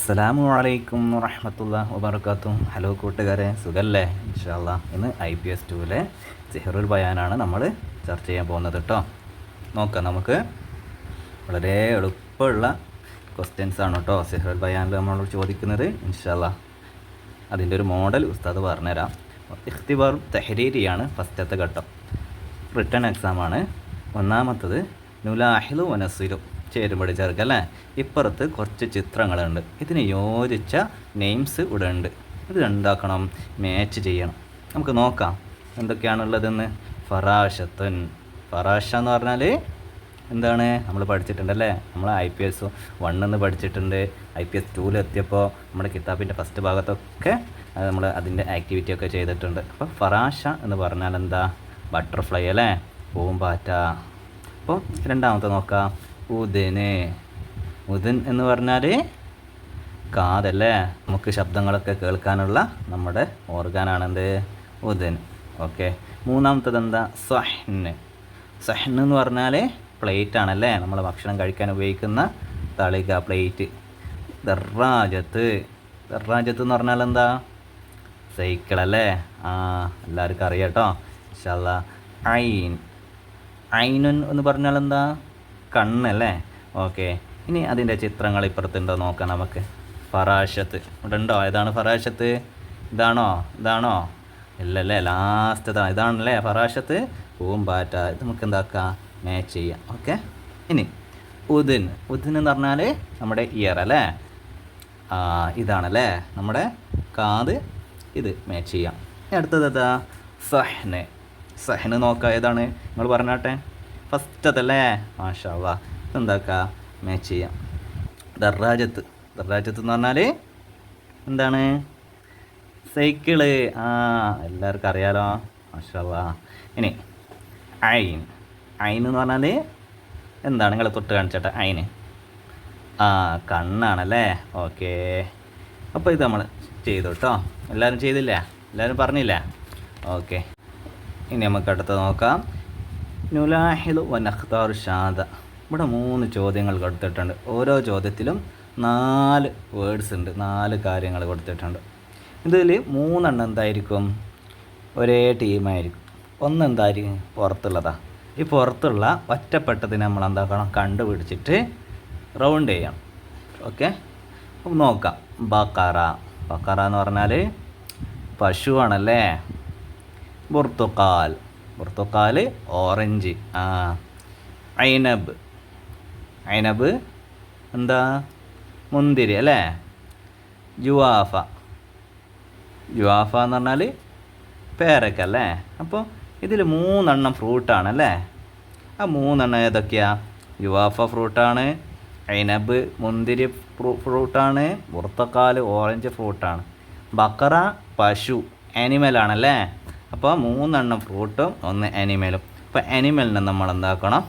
അസ്സലാമു അലൈക്കും വറഹ്മത്തുള്ളാഹി വബറകാതുഹു. ഹലോ കൂട്ടുകാരെ, സുഖല്ലേ? ഇൻഷാ അല്ലാ ഇന്ന് IPS 2-ലെ സിഹ്റുൽ ബയാനാണ് നമ്മൾ ചർച്ച ചെയ്യാൻ പോകുന്നത് കേട്ടോ. നോക്കാം, നമുക്ക് വളരെ എളുപ്പമുള്ള ക്വസ്റ്റ്യൻസ് ആണ് കേട്ടോ സിഹ്റുൽ ബയാനിൽ നമ്മൾ ചോദിക്കുന്നത്. ഇൻഷാ അല്ലാ അതിൻ്റെ ഒരു മോഡൽ ഉസ്താദ് പറഞ്ഞുതരാം. ഇഖ്തിബാർ തഹരീരിയാണ് ഫസ്റ്റത്തെ ഘട്ടം, റിട്ടൺ എക്സാമാണ്. ഒന്നാമത്തത് നുലാഹിലു വനസിലു, ചേരുമ്പടി ചേർക്കുക അല്ലേ. ഇപ്പുറത്ത് കുറച്ച് ചിത്രങ്ങളുണ്ട്, ഇതിന് യോജിച്ച നെയിംസ് ഇവിടെ ഉണ്ട്. ഇത് എന്താക്കണം, മാച്ച് ചെയ്യണം. നമുക്ക് നോക്കാം എന്തൊക്കെയാണുള്ളതെന്ന്. ഫറാഷത്തുൻ, ഫറാഷ എന്ന് പറഞ്ഞാൽ എന്താണ് നമ്മൾ പഠിച്ചിട്ടുണ്ടല്ലേ. നമ്മൾ IPS 1 പഠിച്ചിട്ടുണ്ട്. IPS 2 എത്തിയപ്പോൾ നമ്മുടെ കിതാബിൻ്റെ ഫസ്റ്റ് ഭാഗത്തൊക്കെ നമ്മൾ അതിൻ്റെ ആക്ടിവിറ്റി ഒക്കെ ചെയ്തിട്ടുണ്ട്. അപ്പോൾ ഫറാഷ എന്ന് പറഞ്ഞാൽ എന്താ, ബട്ടർഫ്ലൈ അല്ലേ, പൂമ്പാറ്റ. അപ്പോൾ രണ്ടാമത്തെ നോക്കാം, ഉദന്. ഉദൻ എന്ന് പറഞ്ഞാൽ കാതല്ലേ, നമുക്ക് ശബ്ദങ്ങളൊക്കെ കേൾക്കാനുള്ള നമ്മുടെ ഓർഗാനാണെന്ത്, ഉദൻ. ഓക്കെ, മൂന്നാമത്തത് എന്താ, സഹ്ന്. സഹ്ന് എന്ന് പറഞ്ഞാൽ പ്ലേറ്റ് ആണല്ലേ, നമ്മൾ ഭക്ഷണം കഴിക്കാൻ ഉപയോഗിക്കുന്ന തളിക, പ്ലേറ്റ്. ദർറാജത്ത്, ദർറാജത്ത് എന്ന് പറഞ്ഞാൽ എന്താ, സൈക്കിളല്ലേ. എല്ലാവർക്കും അറിയാം കേട്ടോ ഇൻഷാ അല്ലാ. ഐൻ, ഐനുൻ എന്ന് പറഞ്ഞാൽ എന്താ, കണ്ണല്ലേ. ഓക്കെ, ഇനി അതിൻ്റെ ചിത്രങ്ങൾ ഇപ്പുറത്തുണ്ടോ നോക്കാം നമുക്ക്. ഫറാഷത്ത് ഇവിടെ ഉണ്ടോ? ഏതാണ് ഫറാഷത്ത്? ഇതാണോ? ഇതാണോ? ഇല്ലല്ലേ, ലാസ്റ്റ് ഇതാണല്ലേ ഫറാഷത്ത്, പൂമ്പാറ്റ. ഇത് നമുക്ക് എന്താക്കാം, മാച്ച് ചെയ്യാം. ഓക്കെ, ഇനി ഉദൻ. ഉദൻ എന്ന് പറഞ്ഞാൽ നമ്മുടെ ഇയർ അല്ലേ. ഇതാണല്ലേ നമ്മുടെ കാത്, ഇത് മാച്ച് ചെയ്യാം. അടുത്തത് ഏതാ, സഹ്ന്. സഹ്ന് നോക്കാം, ഏതാണ് നിങ്ങൾ പറഞ്ഞാട്ടെ, ഫസ്റ്റത്തല്ലേ. മാഷാ അല്ലാ, ഇതെന്താക്കുക, മാച്ച് ചെയ്യാം. ദർറാജത്ത്, ദർറാജത്ത് എന്ന് പറഞ്ഞാൽ എന്താണ്, സൈക്കിള്. എല്ലാവർക്കും അറിയാലോ, മാഷാ അല്ലാ. ഇനി ഐൻ, ഐൻ എന്ന് പറഞ്ഞാൽ എന്താണ്, നിങ്ങൾ തൊട്ട് കാണിച്ചേട്ടെ. ഐന് കണ്ണാണല്ലേ. ഓക്കെ, അപ്പോൾ ഇത് നമ്മൾ ചെയ്തു കേട്ടോ. എല്ലാവരും ചെയ്തില്ലേ? എല്ലാവരും പറഞ്ഞില്ലേ? ഓക്കെ, ഇനി നമുക്ക് അടുത്ത് നോക്കാം. നുലാഹിലു വനഖ്താറു ഷാദ. ഇവിടെ 3 ചോദ്യങ്ങൾ കൊടുത്തിട്ടുണ്ട്. ഓരോ ചോദ്യത്തിലും 4 വേർഡ്സ് ഉണ്ട്, 4 കാര്യങ്ങൾ കൊടുത്തിട്ടുണ്ട്. ഇതിൽ 3 എന്തായിരിക്കും, ഒരേ ടീമായിരിക്കും. ഒന്ന് എന്തായിരിക്കും, പുറത്തുള്ളതാ. ഈ പുറത്തുള്ള ഒറ്റപ്പെട്ടതിനെ നമ്മൾ എന്താക്കണം, കണ്ടുപിടിച്ചിട്ട് റൗണ്ട് ചെയ്യണം. ഓക്കെ, അപ്പം നോക്കാം. ബക്കറ, ബക്കറ എന്ന് പറഞ്ഞാൽ പശുവാണല്ലേ. ബുർത്തുക്കാൽ, ബുർത്തുക്കാൽ ഓറഞ്ച്. ഐനബ്, ഐനബ് എന്താ, മുന്തിരി അല്ലേ. ജുവാഫ, ജുവാഫ എന്ന് പറഞ്ഞാൽ പേരക്ക അല്ലേ. അപ്പോൾ ഇതിൽ 3 ഫ്രൂട്ടാണല്ലേ. ആ 3 ഏതൊക്കെയാണ്, ജുവാഫ ഫ്രൂട്ടാണ്, ഐനബ് മുന്തിരി ഫ്രൂട്ടാണ്, ബുർത്തുക്കാൽ ഓറഞ്ച് ഫ്രൂട്ടാണ്. ബക്കറ പശു, ആനിമലാണല്ലേ. അപ്പോൾ 3 ഫ്രൂട്ടും 1 ആനിമലും. അപ്പോൾ ആനിമലിനെ നമ്മൾ എന്താക്കണം,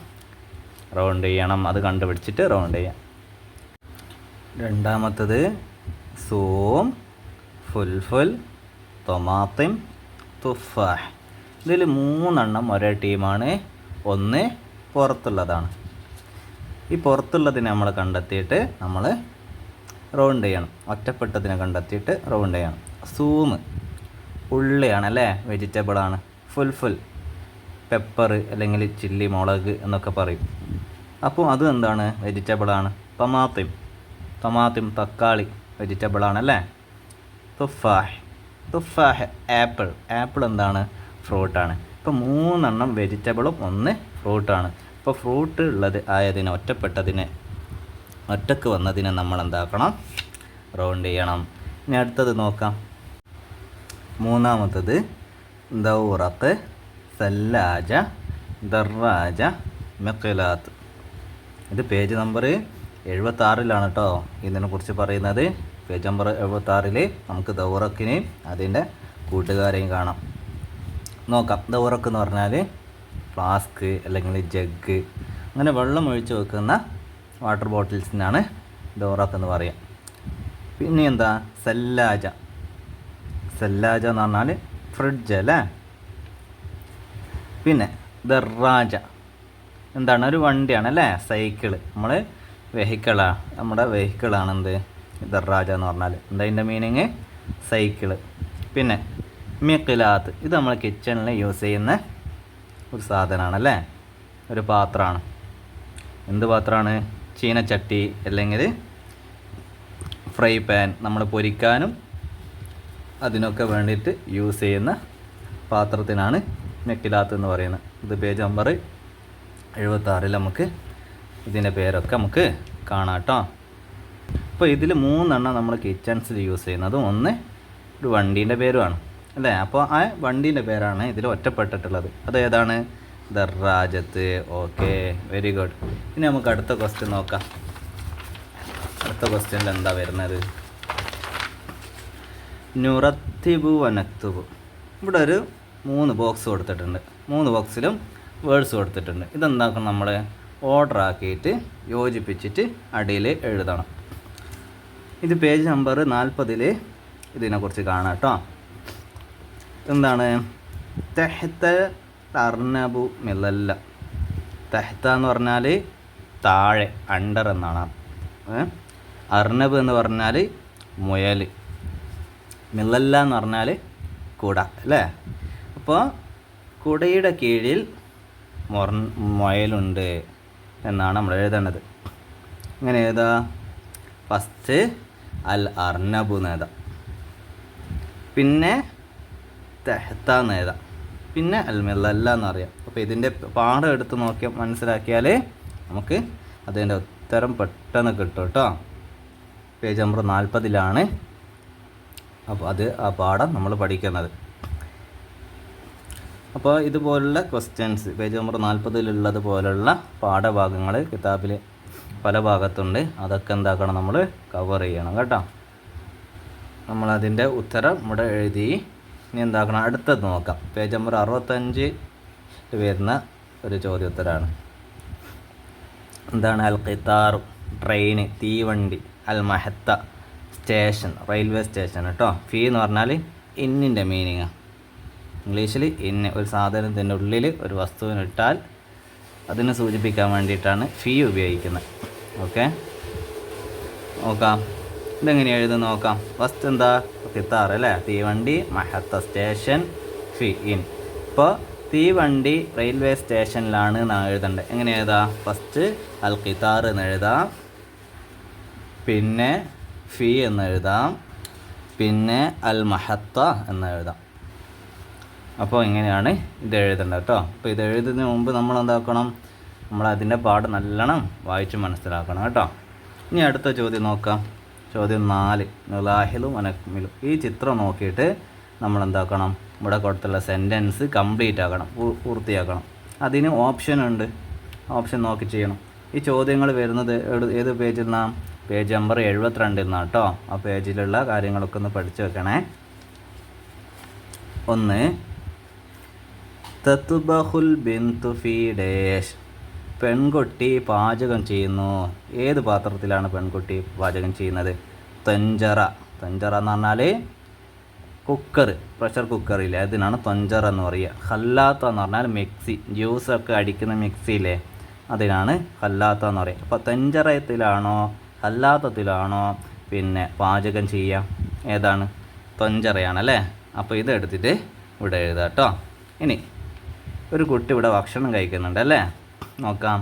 റൗണ്ട് ചെയ്യണം. അത് കണ്ടുപിടിച്ചിട്ട് റൗണ്ട് ചെയ്യാം. രണ്ടാമത്തത് സൂം, ഫുൽഫുൽ, ടൊമാത്തിം, തുഫാഹ്. ഇതിൽ 3 ഒരേ ടീമാണ്, 1 പുറത്തുള്ളതാണ്. ഈ പുറത്തുള്ളതിനെ നമ്മൾ കണ്ടെത്തിയിട്ട് നമ്മൾ റൗണ്ട് ചെയ്യണം. ഒറ്റപ്പെട്ടതിനെ കണ്ടെത്തിയിട്ട് റൗണ്ട് ചെയ്യണം. സൂമ് ഉള്ളിയാണല്ലേ, വെജിറ്റബിളാണ്. ഫുൽഫുൽ പെപ്പർ അല്ലെങ്കിൽ ചില്ലി, മുളക് എന്നൊക്കെ പറയും. അപ്പോൾ അത് എന്താണ്, വെജിറ്റബിളാണ്. ടൊമാത്തിം, ടൊമാത്തിം തക്കാളി വെജിറ്റബിളാണല്ലേ. തുഫാഹ്, തുഫാഹ് ആപ്പിൾ, ആപ്പിൾ എന്താണ്, ഫ്രൂട്ടാണ്. ഇപ്പോൾ 3 വെജിറ്റബിളും 1 ഫ്രൂട്ടാണ്. ഇപ്പോൾ ഫ്രൂട്ട് ഉള്ളത് ആയതിനെ, ഒറ്റപ്പെട്ടതിനെ, ഒറ്റക്ക് വന്നതിനെ നമ്മൾ എന്താക്കണം, റൗണ്ട് ചെയ്യണം. ഇനി അടുത്തത് നോക്കാം. മൂന്നാമത്തത് ദൗറത്ത്, സല്ലാജ, ദർറാജ, മെഖലാത്ത്. ഇത് പേജ് നമ്പർ 76 കേട്ടോ ഇതിനെക്കുറിച്ച് പറയുന്നത്. പേജ് നമ്പർ 76 നമുക്ക് ദൗറക്കിനെയും അതിൻ്റെ കൂട്ടുകാരെയും കാണാം. നോക്കാം. ദൗറക്ക് എന്ന് പറഞ്ഞാൽ ഫ്ലാസ്ക് അല്ലെങ്കിൽ ജഗ്, അങ്ങനെ വെള്ളം ഒഴിച്ച് വെക്കുന്ന വാട്ടർ ബോട്ടിൽസിനാണ് ദൗറക്ക് എന്ന് പറയാം. പിന്നെ എന്താ, സല്ലാജ, സല്ലാജ എന്ന് പറഞ്ഞാൽ ഫ്രിഡ്ജ് അല്ലേ. പിന്നെ ദർറാജ എന്താണ്, ഒരു വണ്ടിയാണ് അല്ലേ, സൈക്കിള്. നമ്മൾ വെഹിക്കിളാണ്, നമ്മുടെ വെഹിക്കിളാണെന്ത്, ദറാജ എന്ന് പറഞ്ഞാൽ എന്താ അതിൻ്റെ മീനിങ്? സൈക്കിള്. പിന്നെ മിഖ്ലാത്ത്, ഇത് നമ്മൾ കിച്ചണിൽ യൂസ് ചെയ്യുന്ന ഒരു സാധനമാണല്ലേ, ഒരു പാത്രമാണ്. എന്ത് പാത്രമാണ്? ചീനച്ചട്ടി അല്ലെങ്കിൽ ഫ്രൈ പാൻ, നമ്മൾ പൊരിക്കാനും അതിനൊക്കെ വേണ്ടിയിട്ട് യൂസ് ചെയ്യുന്ന പാത്രത്തിനാണ് മിഖ്ലാത്ത് എന്ന് പറയുന്നത്. ഇത് പേജ് നമ്പർ 76 നമുക്ക് ഇതിൻ്റെ പേരൊക്കെ നമുക്ക് കാണാം കേട്ടോ. അപ്പോൾ ഇതിൽ 3 നമ്മൾ കിച്ചൺസിൽ യൂസ് ചെയ്യുന്നതും ഒന്ന് ഒരു വണ്ടീൻ്റെ പേരുമാണ് അല്ലേ. അപ്പോൾ ആ വണ്ടീൻ്റെ പേരാണ് ഇതിൽ ഒറ്റപ്പെട്ടിട്ടുള്ളത്. അത് ഏതാണ്? ദറാജത്ത്. Okay, very good. ഇനി നമുക്ക് അടുത്ത ക്വസ്റ്റ്യൻ നോക്കാം. അടുത്ത ക്വസ്റ്റ്യനിൽ എന്താ വരുന്നത്? നുറത്തിബു വനക്തുബു. ഇവിടെ ഒരു 3 ബോക്സ് കൊടുത്തിട്ടുണ്ട്. 3 ബോക്സിലും വേർഡ്സ് കൊടുത്തിട്ടുണ്ട്. ഇതെന്താക്കണം? നമ്മൾ ഓർഡർ ആക്കിയിട്ട് യോജിപ്പിച്ചിട്ട് അടിയിൽ എഴുതണം. ഇത് പേജ് നമ്പർ 40 ഇതിനെക്കുറിച്ച് കാണാം കേട്ടോ. എന്താണ്? തെഹ്ത അർനബു മിലല്ല. തെഹ്ത എന്ന് പറഞ്ഞാൽ താഴെ, അണ്ടർ എന്നാണ്. അർനബ് എന്ന് പറഞ്ഞാൽ മുയൽ, മിലല്ല എന്ന് പറഞ്ഞാൽ കുട അല്ലേ. അപ്പോൾ കുടയുടെ കീഴിൽ മുയലുണ്ട് എന്നാണ് നമ്മൾ എഴുതേണ്ടത്. ഇങ്ങനെ എഴുതാ? ഫസ്റ്റ് അൽ അർനബു എന്ന് എഴുതാം, പിന്നെ തെഹ്ത എന്ന് എഴുതാം, പിന്നെ അൽ മിലല്ല എന്നറിയാം. അപ്പോൾ ഇതിൻ്റെ പാഠം എടുത്ത് നോക്കി മനസ്സിലാക്കിയാൽ നമുക്ക് അതിൻ്റെ ഉത്തരം പെട്ടെന്ന് കിട്ടും കേട്ടോ. പേജ് നമ്പർ 40 അപ്പോൾ ആ പാഠം നമ്മൾ പഠിക്കുന്നത്. അപ്പോൾ ഇതുപോലുള്ള ക്വസ്റ്റ്യൻസ് പേജ് നമ്പർ 40 പോലുള്ള പാഠഭാഗങ്ങൾ കിതാബിൽ പല ഭാഗത്തുണ്ട്. അതൊക്കെ എന്താക്കണം? നമ്മൾ കവർ ചെയ്യണം കേട്ടോ. നമ്മളതിൻ്റെ ഉത്തരം ഇവിടെ എഴുതി. ഇനി എന്താക്കണം? അടുത്തത് നോക്കാം. പേജ് നമ്പർ 65 വരുന്ന ഒരു ചോദ്യോത്തരമാണ്. എന്താണ്? അൽ ഖിത്താർ ട്രെയിന്, തീവണ്ടി. അൽ മഹത്ത സ്റ്റേഷൻ, റെയിൽവേ സ്റ്റേഷൻ കേട്ടോ. ഫീ എന്ന് പറഞ്ഞാൽ ഇന്നിൻ്റെ മീനിങ്ങാണ്. ഇംഗ്ലീഷിൽ ഇന്ന് ഒരു സാധനത്തിൻ്റെ ഉള്ളിൽ ഒരു വസ്തുവിനിട്ടാൽ അതിനെ സൂചിപ്പിക്കാൻ വേണ്ടിയിട്ടാണ് ഫീ ഉപയോഗിക്കുന്നത്. ഓക്കെ, നോക്കാം ഇതെങ്ങനെയാണ് എഴുതുന്നത് നോക്കാം. ഫസ്റ്റ് എന്താ? ഖിത്താർ അല്ലേ, തീവണ്ടി. മഹത്ത സ്റ്റേഷൻ, ഫി ഇൻ. ഇപ്പോൾ തീവണ്ടി റെയിൽവേ സ്റ്റേഷനിലാണ് എന്നാണ് എഴുതേണ്ടത്. എങ്ങനെ എഴുതാം? ഫസ്റ്റ് അൽ ഖിത്താർ എന്ന് എഴുതാം, പിന്നെ ഫി എന്ന് എഴുതാം, പിന്നെ അൽ മഹത്ത എന്ന് എഴുതാം. അപ്പോൾ ഇങ്ങനെയാണ് ഇത് എഴുതേണ്ടത് കേട്ടോ. അപ്പോൾ ഇത് എഴുതുന്നതിന് മുമ്പ് നമ്മൾ എന്താക്കണം? നമ്മൾ അതിൻ്റെ പാഠം നല്ലോണം വായിച്ച് മനസ്സിലാക്കണം കേട്ടോ. ഇനി അടുത്ത ചോദ്യം നോക്കാം. ചോദ്യം 4, നുലാഹിലും അനക്മിലും. ഈ ചിത്രം നോക്കിയിട്ട് നമ്മൾ എന്താക്കണം? ഇവിടെ കൊടുത്തുള്ള സെൻറ്റൻസ് കംപ്ലീറ്റ് ആക്കണം, പൂർത്തിയാക്കണം. അതിന് ഓപ്ഷൻ ഉണ്ട്, ഓപ്ഷൻ നോക്കി ചെയ്യണം. ഈ ചോദ്യങ്ങൾ വരുന്നത് ഏത് പേജിൽ നിന്നാണ്? പേജ് നമ്പർ 72 നിന്നാണ് കേട്ടോ. ആ പേജിലുള്ള കാര്യങ്ങളൊക്കെ ഒന്ന് പഠിച്ചു വെക്കണേ. 1, തത്ബഹുൽ ബിന്തു ഫീ ഡാഷ്. പെൺകുട്ടി പാചകം ചെയ്യുന്നു. ഏത് പാത്രത്തിലാണ് പെൺകുട്ടി പാചകം ചെയ്യുന്നത്? തൊഞ്ചറ. തൊഞ്ചറ എന്ന് പറഞ്ഞാൽ കുക്കർ, പ്രഷർ കുക്കറില്ലേ, അതിനാണ് തൊഞ്ചറ എന്ന് പറയുക. ഹല്ലാത്ത എന്ന് പറഞ്ഞാൽ മിക്സി, ജ്യൂസൊക്കെ അടിക്കുന്ന മിക്സിയില്ലേ, അതിനാണ് ഹല്ലാത്ത എന്ന് പറയുക. അപ്പോൾ തൊഞ്ചറയത്തിലാണോ ഹല്ലാത്തത്തിലാണോ പിന്നെ പാചകം ചെയ്യുക? ഏതാണ്? തൊഞ്ചറയാണല്ലേ. അപ്പോൾ ഇതെടുത്തിട്ട് ഇവിടെ എഴുതാം കേട്ടോ. ഇനി ഒരു കുട്ടി ഇവിടെ ഭക്ഷണം കഴിക്കുന്നുണ്ട് അല്ലേ, നോക്കാം.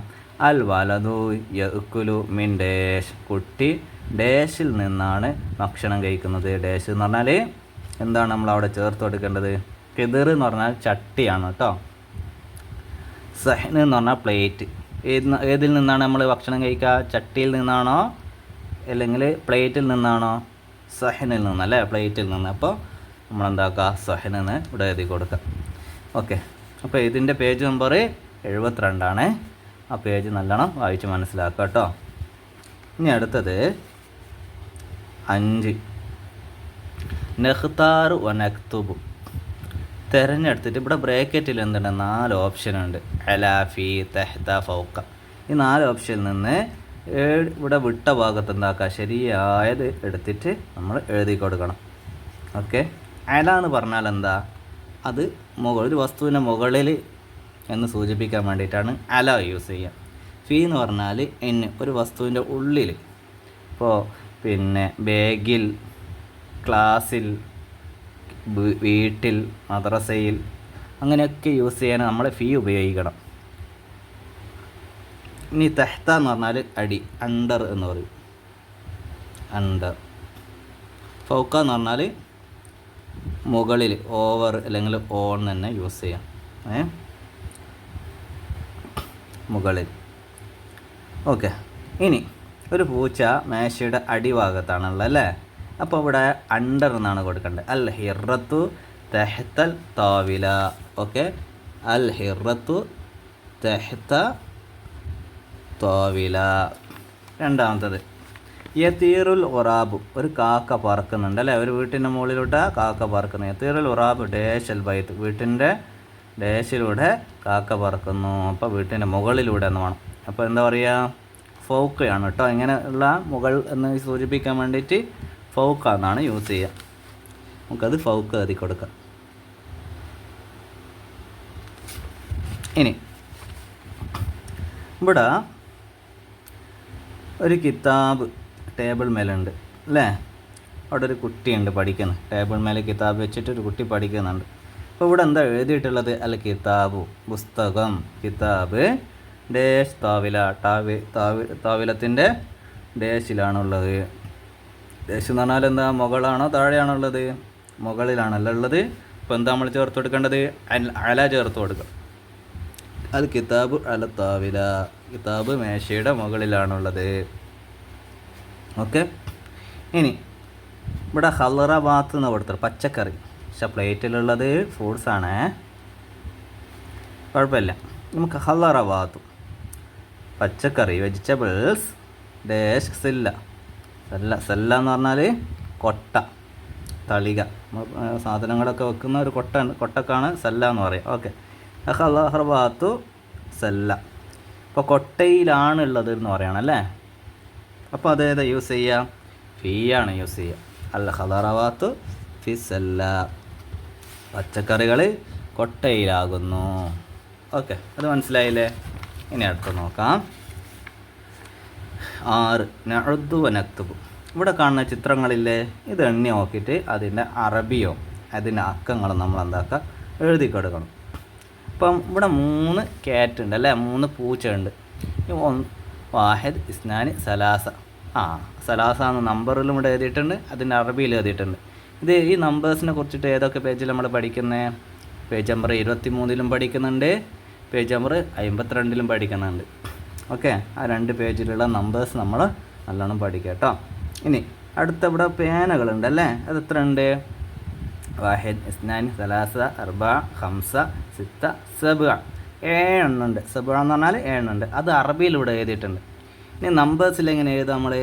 അൽ വലതു യഅ്കുലു മിൻ ഡാഷ്. കുട്ടി ഡാഷിൽ നിന്നാണ് ഭക്ഷണം കഴിക്കുന്നത്. ഡാഷ് എന്ന് പറഞ്ഞാൽ എന്താണ് നമ്മൾ അവിടെ ചേർത്ത് കൊടുക്കേണ്ടത്? കിദിർ എന്ന് പറഞ്ഞാൽ ചട്ടിയാണ് കേട്ടോ. സഹ്ൻ എന്ന് പറഞ്ഞാൽ പ്ലേറ്റ്. ഏതിൽ നിന്നാണ് നമ്മൾ ഭക്ഷണം കഴിക്കുക? ചട്ടിയിൽ നിന്നാണോ അല്ലെങ്കിൽ പ്ലേറ്റിൽ നിന്നാണോ? സഹ്നിൽ നിന്നല്ലേ, പ്ലേറ്റിൽ നിന്ന്. അപ്പോൾ നമ്മളെന്താക്കുക? സഹ്ൻ എന്ന് ഇവിടെ എഴുതി കൊടുക്കുക. ഓക്കെ, അപ്പോൾ ഇതിൻ്റെ പേജ് നമ്പർ 72. ആ പേജ് നല്ലോണം വായിച്ച് മനസ്സിലാക്കുക കേട്ടോ. ഇനി അടുത്തത് 5, നഖ്താർ വ നക്തുബു. തിരഞ്ഞെടുത്തിട്ട് ഇവിടെ ബ്രാക്കറ്റിൽ എന്തുണ്ട്? 4 ഓപ്ഷൻ ഉണ്ട്. അലാഫി, തെഹ്ത, ഫൗക്ക. ഈ 4 ഓപ്ഷനിൽ നിന്ന് ഇവിടെ വിട്ട ഭാഗത്ത് എന്താക്കുക? ശരിയായത് എടുത്തിട്ട് നമ്മൾ എഴുതി കൊടുക്കണം. ഓക്കെ, അല എന്ന് പറഞ്ഞാൽ എന്താ? അത് ഒരു വസ്തുവിൻ്റെ മുകളിൽ എന്ന് സൂചിപ്പിക്കാൻ വേണ്ടിയിട്ടാണ് അല യൂസ് ചെയ്യുക. ഫി എന്ന് പറഞ്ഞാൽ ഒരു വസ്തുവിൻ്റെ ഉള്ളിൽ. ഇപ്പോൾ പിന്നെ ബാഗിൽ, ക്ലാസ്സിൽ, വീട്ടിൽ, മദ്രസയിൽ, അങ്ങനെയൊക്കെ യൂസ് ചെയ്യാൻ നമ്മൾ ഫീ ഉപയോഗിക്കണം. ഇനി തെഹ്ത എന്ന് പറഞ്ഞാൽ അടി, അണ്ടർ എന്ന് പറയും, അണ്ടർ. ഫൗക്ക എന്ന് പറഞ്ഞാൽ മുകളിൽ, ഓവർ അല്ലെങ്കിൽ ഓൺ തന്നെ യൂസ് ചെയ്യാം, മുകളിൽ. ഓക്കെ. ഇനി ഒരു പൂച്ച മേശയുടെ അടിഭാഗത്താണുള്ളത് അല്ലേ, അപ്പോൾ ഇവിടെ അണ്ടർ എന്നാണ് കൊടുക്കേണ്ടത്. അൽ ഹിറത്തു തെഹ്തൽ താവില. ഓക്കെ, അൽ ഹിറത്തു തെഹ്ത താവില. രണ്ടാമത്തത് യതീറുൽ ഉറാബു, ഒരു കാക്ക പറക്കുന്നുണ്ട് അല്ലേ, ഒരു വീട്ടിൻ്റെ മുകളിലോട്ട് കാക്ക പറക്കുന്നു. യതീറുൽ ഉറാബു ഡേശൽ ബൈത്ത്, വീട്ടിൻ്റെ ഡേശിലൂടെ കാക്ക പറക്കുന്നു. അപ്പോൾ വീട്ടിൻ്റെ മുകളിലൂടെ എന്ന് വേണം. അപ്പോൾ എന്താ പറയുക, ഫൗക്കയാണ് കേട്ടോ. ഇങ്ങനെയുള്ള മുകൾ എന്ന് സൂചിപ്പിക്കാൻ വേണ്ടിയിട്ട് ഫൗക്ക എന്നാണ് യൂസ് ചെയ്യുക. നമുക്കത് ഫൗക്ക എഴുതി കൊടുക്കാം. ഇനി ഇവിടെ ഒരു കിതാബ് ടേബിൾ മേലുണ്ട് അല്ലേ, അവിടെ ഒരു കുട്ടിയുണ്ട് പഠിക്കുന്നത്. ടേബിൾ മേലെ കിതാബ് വെച്ചിട്ട് ഒരു കുട്ടി പഠിക്കുന്നുണ്ട്. അപ്പോൾ ഇവിടെ എന്താ എഴുതിയിട്ടുള്ളത്, അല്ല കിതാബു പുസ്തകം, കിതാബ് ഡേഷ് താവില, താവിലത്തിൻ്റെ ഡേഷിലാണുള്ളത്. ഡേഷ് എന്ന് പറഞ്ഞാൽ എന്താ, മുകളാണോ താഴെയാണോ ഉള്ളത്, മുകളിലാണല്ലോ ഉള്ളത്. അപ്പോൾ എന്താ നമ്മൾ ചേർത്ത് കൊടുക്കേണ്ടത്, അല ചേർത്ത് കൊടുക്കുക. അത് കിതാബ് അല താവില, കിതാബ് മേശയുടെ മുകളിലാണുള്ളത്. ഓക്കെ. ഇനി ഇവിടെ ഹലറബാത്ത് എന്ന് കൊടുത്തത് പച്ചക്കറി, പക്ഷെ പ്ലേറ്റിലുള്ളത് ഫ്രൂട്ട്സാണ്, കുഴപ്പമില്ല. നമുക്ക് ഹലറബാത്തു പച്ചക്കറി, വെജിറ്റബിൾസ് ഡേഷ് സില്ല, സെല്ല എന്ന് പറഞ്ഞാൽ കൊട്ട, തളിക, സാധനങ്ങളൊക്കെ വെക്കുന്ന ഒരു കൊട്ടക്കാണ് സെല്ല എന്ന് പറയും. ഓക്കെ, ഹലറബാത്തു സെല്ല. ഇപ്പോൾ കൊട്ടയിലാണുള്ളത് എന്ന് പറയണം അല്ലേ. അപ്പോൾ അതേതാ യൂസ് ചെയ്യുക, ഫീ ആണ് യൂസ് ചെയ്യുക. അൽ ഹലറവാത്തു ഫി സെല്ല, പച്ചക്കറികൾ കൊട്ടയിലാകുന്നു. ഓക്കെ, അത് മനസ്സിലായില്ലേ. ഇനി അടുത്ത് നോക്കാം. 6 നഅുദ്ദു വനക്തുബു. ഇവിടെ കാണുന്ന ചിത്രങ്ങളില്ലേ, ഇത് എണ്ണി നോക്കിയിട്ട് അതിൻ്റെ അറബിയോ അതിൻ്റെ അക്കങ്ങളും നമ്മൾ എന്താക്കുക, എഴുതി കൊടുക്കണം. ഇപ്പം ഇവിടെ 3 ക്യാറ്റ് ഉണ്ട് അല്ലേ, 3 പൂച്ച ഉണ്ട്. വാഹിദ് ഇസ്നാനി സലാസ. സലാസ എന്ന നമ്പറിലും ഇവിടെ എഴുതിയിട്ടുണ്ട്, അതിൻ്റെ അറബിയിൽ എഴുതിയിട്ടുണ്ട്. ഈ നമ്പേഴ്സിനെ കുറിച്ചിട്ട് ഏതൊക്കെ പേജിൽ നമ്മൾ പഠിക്കുന്നത്, പേജ് നമ്പർ 23 പഠിക്കുന്നുണ്ട്, പേജ് നമ്പർ 52 പഠിക്കുന്നുണ്ട്. ഓക്കെ, ആ 2 പേജിലുള്ള നമ്പേഴ്സ് നമ്മൾ നല്ലോണം പഠിക്കുക കേട്ടോ. ഇനി അടുത്ത ഇവിടെ പേനകളുണ്ട് അല്ലേ, അത് എത്ര ഉണ്ട്, വാഹിദ് ഇസ്നാനി സലാസ അർബ ഹംസ സിത്ത സബ, 7 എണ്ണുണ്ട്. സബ എന്ന് പറഞ്ഞാൽ 7 എണ്ണുണ്ട്, അത് അറബിയിലൂടെ എഴുതിയിട്ടുണ്ട്. ഇനി നമ്പേഴ്സിൽ എങ്ങനെ എഴുതാം നമ്മൾ,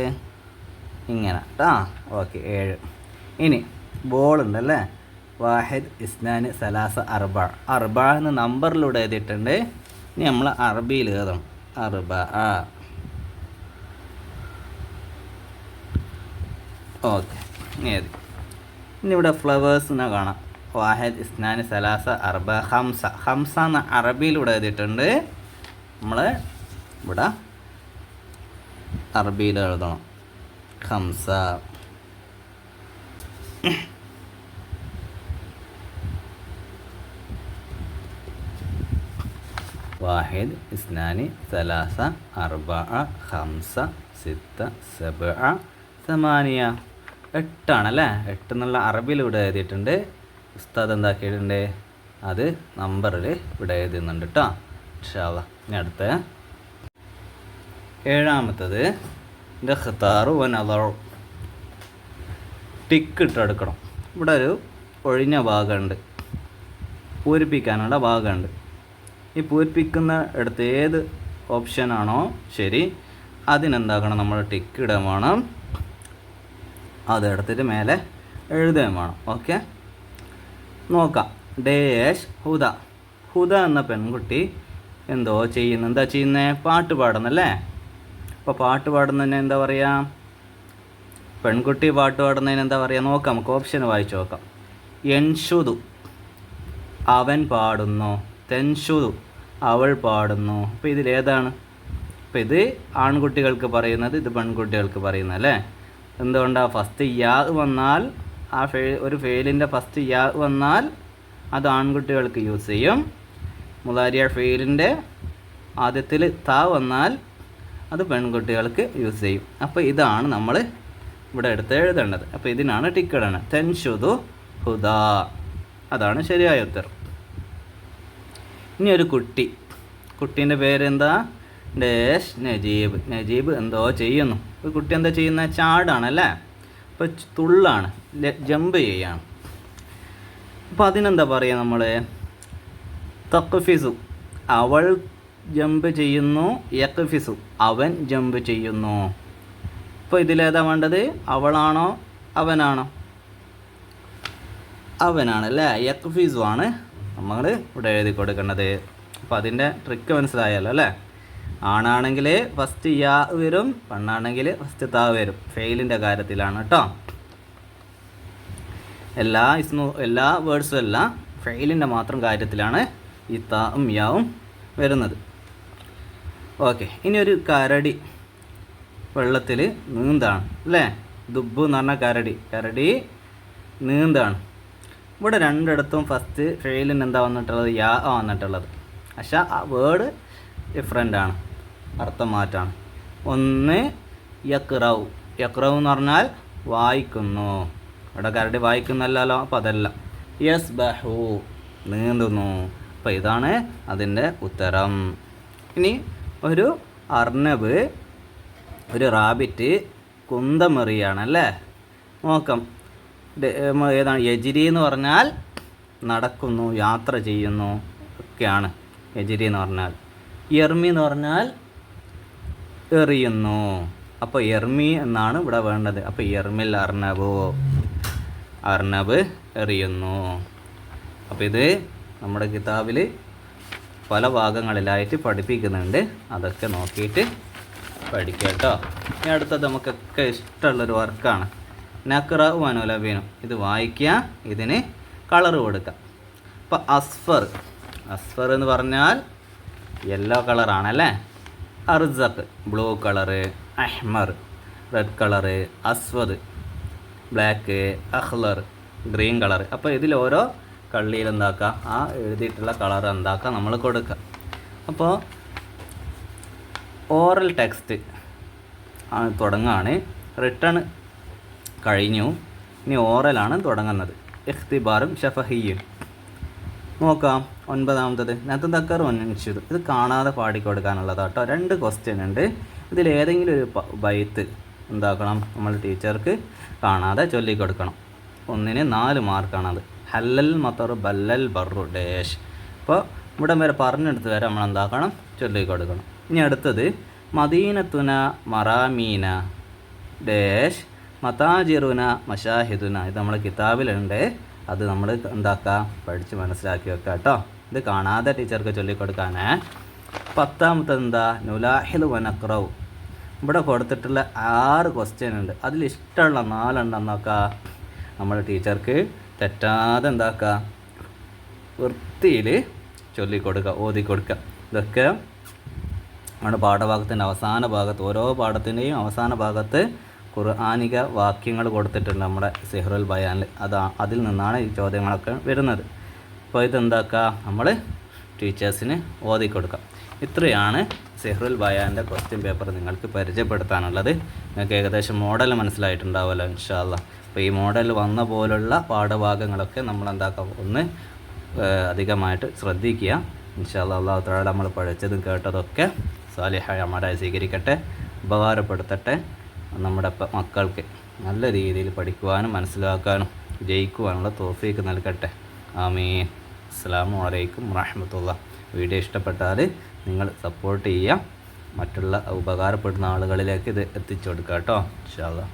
ഇങ്ങനെ കേട്ടോ. ഓക്കെ, 7. ഇനി ബോൾ ഉണ്ടല്ലേ, വാഹിദ് ഇസ്നാനി സലാസ അർബ, അർബ എന്ന് നമ്പറിലൂടെ എഴുതിയിട്ടുണ്ട്. ഇനി നമ്മൾ അറബിയിൽ എഴുതണം, അർബ. ഓക്കെ, ഇനി എഴുതി. ഇനി ഇവിടെ ഫ്ലവേഴ്സിനെ കാണാം, വാഹിദ് ഇസ്നാനി സലാസ അർബ ഹംസ, ഹംസ എന്ന അറബിയിലൂടെ എഴുതിയിട്ടുണ്ട്. നമ്മൾ ഇവിടെ അറബിയിൽ എഴുതണം, ഹംസ. വാഹിദ് ഇസ്നാനി സലാസ അർബ ഹംസ സിത്ത സബ സമാനിയ, 8 ആണല്ലേ. 8 എന്നുള്ള അറബിയിൽ ഇവിടെ എഴുതിയിട്ടുണ്ട്. ഉസ്താദ് എന്താക്കിയിട്ടുണ്ട്, അത് നമ്പറിൽ ഇവിടെ എഴുതുന്നുണ്ട് കേട്ടോ. ഇൻഷാ അല്ലാഹ്. ഇനി അടുത്ത 7ാമത്തത് ഖത്താറു വനദറു, ടിക്ക് ഇട്ടെടുക്കണം. ഇവിടെ ഒരു ഒഴിഞ്ഞ ഭാഗമുണ്ട്, പൂരിപ്പിക്കാനുള്ള ഭാഗമുണ്ട്. ഈ പൂരിപ്പിക്കുന്ന ഇടത്ത് ഏത് ഓപ്ഷനാണോ ശരി, അതിനെന്താക്കണം, നമ്മൾ ടിക്ക് ഇടാൻ വേണം. അതെടുത്തിട്ട് മേലെ എഴുതുകയും വേണം. ഓക്കെ, നോക്കാം. ഡേഷ് ഹുദ, ഹുദ എന്ന പെൺകുട്ടി എന്തോ ചെയ്യുന്നു. എന്താ ചെയ്യുന്നത്, പാട്ട് പാടുന്നല്ലേ. അപ്പോൾ പാട്ട് പാടുന്നതിന് എന്താ പറയുക, പെൺകുട്ടി പാട്ട് പാടുന്നതിന് എന്താ പറയുക, നോക്കാം. നമുക്ക് ഓപ്ഷൻ വായിച്ച് നോക്കാം. യൻഷുദു, അവൻ പാടുന്നു. തെൻഷുദു, അവൾ പാടുന്നു. അപ്പോൾ ഇതിലേതാണ്, അപ്പോൾ ഇത് ആൺകുട്ടികൾക്ക് പറയുന്നത്, ഇത് പെൺകുട്ടികൾക്ക് പറയുന്നത് അല്ലേ. എന്തുകൊണ്ടാണ് ഫസ്റ്റ് യാ വന്നാൽ ഒരു ഫെയിലിൻ്റെ ഫസ്റ്റ് യാ വന്നാൽ അത് ആൺകുട്ടികൾക്ക് യൂസ് ചെയ്യും. മുലാരിയ ഫെയിലിൻ്റെ ആദ്യത്തിൽ താ വന്നാൽ അത് പെൺകുട്ടികൾക്ക് യൂസ് ചെയ്യും. അപ്പോൾ ഇതാണ് നമ്മൾ ഇവിടെ എടുത്ത് എഴുതേണ്ടത്. അപ്പോൾ ഇതിനാണ് ടിക്ക് ഇടണം. തൻഷുദു ഹുദാ, അതാണ് ശരിയായ ഉത്തരം. ഇനി ഒരു കുട്ടീൻ്റെ പേരെന്താ? ഡേഷ് നജീബ്. നജീബ് എന്തോ ചെയ്യുന്നു. ഒരു കുട്ടി എന്താ ചെയ്യുന്നത്? ചാടാണല്ലേ, അപ്പോൾ തുള്ളാണ്, ജമ്പ് ചെയ്യാണ്. അപ്പോൾ അതിനെന്താ പറയുക നമ്മൾ? തഖ്ഫിസു, അവൾ ജമ്പ് ചെയ്യുന്നു. യഖ്ഫിസു, അവൻ ജമ്പ് ചെയ്യുന്നു. ഇപ്പോൾ ഇതിലേതാ വേണ്ടത്? അവളാണോ അവനാണോ? അവനാണല്ലേ. യഖ്ഫിസു ആണ് നമ്മൾ ഇവിടെ എഴുതി കൊടുക്കേണ്ടത്. അപ്പോൾ അതിൻ്റെ ട്രിക്ക് മനസ്സിലായല്ലോ അല്ലേ? ആണാണെങ്കിൽ ഫസ്റ്റ് യാ വരും, പെണ്ണാണെങ്കിൽ ഫസ്റ്റ് താ വരും. ഫെയിലിൻ്റെ കാര്യത്തിലാണ് കേട്ടോ. എല്ലാ വേർഡ്സും അല്ല, ഫെയിലിൻ്റെ മാത്രം കാര്യത്തിലാണ് ഈ താവും യാവും വരുന്നത്. ഓക്കെ, ഇനി ഒരു കരടി വെള്ളത്തിൽ നീന്താണ് അല്ലേ? ദുബ് എന്ന് പറഞ്ഞാൽ കരടി നീന്താണ്. ഇവിടെ രണ്ടിടത്തും ഫസ്റ്റ് ഫെയിലിന് എന്താ വന്നിട്ടുള്ളത്? യാ വന്നിട്ടുള്ളത്. പക്ഷേ ആ വേർഡ് ഡിഫറെൻ്റാണ്, അർത്ഥം മാറ്റാണ്. ഒന്ന് യക്റവ്. യക്റവ് എന്ന് പറഞ്ഞാൽ വായിക്കുന്നു. ഇവിടെ കരടി വായിക്കുന്നല്ലോ, അപ്പോൾ അതല്ല. യസ്ബഹു, നീന്തുന്നു. അപ്പോൾ ഇതാണ് അതിൻ്റെ ഉത്തരം. ഇനി ഒരു അർണബ്, ഒരു റാബിറ്റ് കുന്തമെറിയാണല്ലേ. നോക്കാം ഏതാണ്? യജിരി എന്ന് പറഞ്ഞാൽ നടക്കുന്നു, യാത്ര ചെയ്യുന്നു ഒക്കെയാണ് യജിരി എന്ന് പറഞ്ഞാൽ. എർമി എന്ന് പറഞ്ഞാൽ എറിയുന്നു. അപ്പോൾ എർമി എന്നാണ് ഇവിടെ വേണ്ടത്. അപ്പോൾ എർമിൽ അർണബ് എറിയുന്നു. അപ്പോൾ ഇത് നമ്മുടെ കിതാബിൽ പല ഭാഗങ്ങളിലായിട്ട് പഠിപ്പിക്കുന്നുണ്ട്. അതൊക്കെ നോക്കിയിട്ട് പഠിക്കുക കേട്ടോ. ഇനി അടുത്തത് നമുക്കൊക്കെ ഇഷ്ടമുള്ളൊരു വർക്കാണ്. നക്റ വനുലബീനും. ഇത് വായിക്കുക, ഇതിന് കളർ കൊടുക്കുക. അപ്പോൾ അസ്ഫർ എന്ന് പറഞ്ഞാൽ യെല്ലോ കളറാണല്ലേ. അർസഖ് ബ്ലൂ കളറ്, അഹ്മർ റെഡ് കളറ്, അസ്വദ് ബ്ലാക്ക്, അഖ്ലർ ഗ്രീൻ കളർ. അപ്പോൾ ഇതിൽ ഓരോ കള്ളിയിൽ എന്താക്കുക, ആ എഴുതിയിട്ടുള്ള കളർ എന്താക്കുക നമ്മൾ കൊടുക്കുക. അപ്പോൾ ഓറൽ ടെക്സ്റ്റ് തുടങ്ങുകയാണ്. റിട്ടേൺ കഴിഞ്ഞു, ഇനി ഓറലാണ് തുടങ്ങുന്നത്. ഇഖ്തിബാറും ഷഫഹിയും. നോക്കാം. 9ാമത്തത് നതദക്കർ വൻഷിദ്. ഇത് കാണാതെ പാടിക്കൊടുക്കാനുള്ളതാണ് കേട്ടോ. 2 ക്വസ്റ്റ്യൻ ഉണ്ട്. ഇതിലേതെങ്കിലും ഒരു ബൈത്ത് എന്താക്കണം, നമ്മൾ ടീച്ചർക്ക് കാണാതെ ചൊല്ലിക്കൊടുക്കണം. ഒന്നിന് 4 മാർക്കാണത്. ഹല്ലൽ മത്തർ ബല്ലൽ ബറു ഡേഷ്. അപ്പോൾ ഇവിടെ വരെ പറഞ്ഞെടുത്ത് വരെ നമ്മൾ എന്താക്കണം, ചൊല്ലിക്കൊടുക്കണം. ഇനി അടുത്തത് മദീനത്തുന മറാമീന ഡേഷ് മതാജിറുന മഷാഹിദുന. ഇത് നമ്മൾ കിതാബിലുണ്ട്. അത് നമ്മൾ എന്താക്കുക, പഠിച്ച് മനസ്സിലാക്കി വെക്കുക കേട്ടോ. ഇത് കാണാതെ ടീച്ചർക്ക് ചൊല്ലിക്കൊടുക്കാനേ. 10ാമത്തത് എന്താ? നുലാഹിൽ വനക്രവ്. ഇവിടെ കൊടുത്തിട്ടുള്ള 6 ക്വസ്റ്റ്യൻ ഉണ്ട്. അതിൽ ഇഷ്ടമുള്ള 4 എന്നൊക്കെ നമ്മൾ ടീച്ചർക്ക് തെറ്റാതെ എന്താക്കുക, വൃത്തിയിൽ ചൊല്ലിക്കൊടുക്കുക, ഓതിക്കൊടുക്കുക. ഇതൊക്കെ നമ്മുടെ പാഠഭാഗത്തിൻ്റെ അവസാന ഭാഗത്ത്, ഓരോ പാഠത്തിൻ്റെയും അവസാന ഭാഗത്ത് ഖുർആനിക വാക്യങ്ങൾ കൊടുത്തിട്ടുണ്ട് നമ്മുടെ സിഹ്റുൽ ബയാനിൽ. അതിൽ നിന്നാണ് ഈ ചോദ്യങ്ങളൊക്കെ വരുന്നത്. അപ്പോൾ ഇതെന്താക്കുക, നമ്മൾ ടീച്ചേഴ്സിന് ഓതിക്കൊടുക്കാം. ഇത്രയാണ് സിഹ്റുൽ ബയാൻ്റെ ക്വസ്റ്റ്യൻ പേപ്പർ നിങ്ങൾക്ക് പരിചയപ്പെടുത്താനുള്ളത്. നിങ്ങൾക്ക് ഏകദേശം മോഡൽ മനസ്സിലായിട്ടുണ്ടാവുമല്ലോ ഇൻഷാ അല്ലാഹ്. അപ്പോൾ ഈ മോഡൽ വന്ന പോലുള്ള പാഠഭാഗങ്ങളൊക്കെ നമ്മൾ എന്താക്കാം, ഒന്ന് അധികമായിട്ട് ശ്രദ്ധിക്കുക. ഇൻഷാ അല്ലാഹ്. അല്ലാഹു തആല നമ്മൾ പഠിച്ചതും കേട്ടതൊക്കെ സാലിഹായ അമലായി സ്വീകരിക്കട്ടെ, ഉപകാരപ്പെടുത്തട്ടെ. നമ്മുടെ മക്കൾക്ക് നല്ല രീതിയിൽ പഠിക്കുവാനും മനസ്സിലാക്കാനും ജയിക്കുവാനുള്ള തൗഫീക്ക് നൽകട്ടെ. ആമീൻ. അസ്സലാമു അലൈക്കും വറഹ്മത്തുള്ളാഹി. വീഡിയോ ഇഷ്ടപ്പെട്ടാൽ നിങ്ങൾ സപ്പോർട്ട് ചെയ്യുക, മറ്റുള്ള ഉപകാരപ്പെടുന്ന ആളുകളിലേക്ക് ഇത് എത്തിച്ചു കൊടുക്കുക കേട്ടോ ഇൻഷാ അല്ലാഹ്.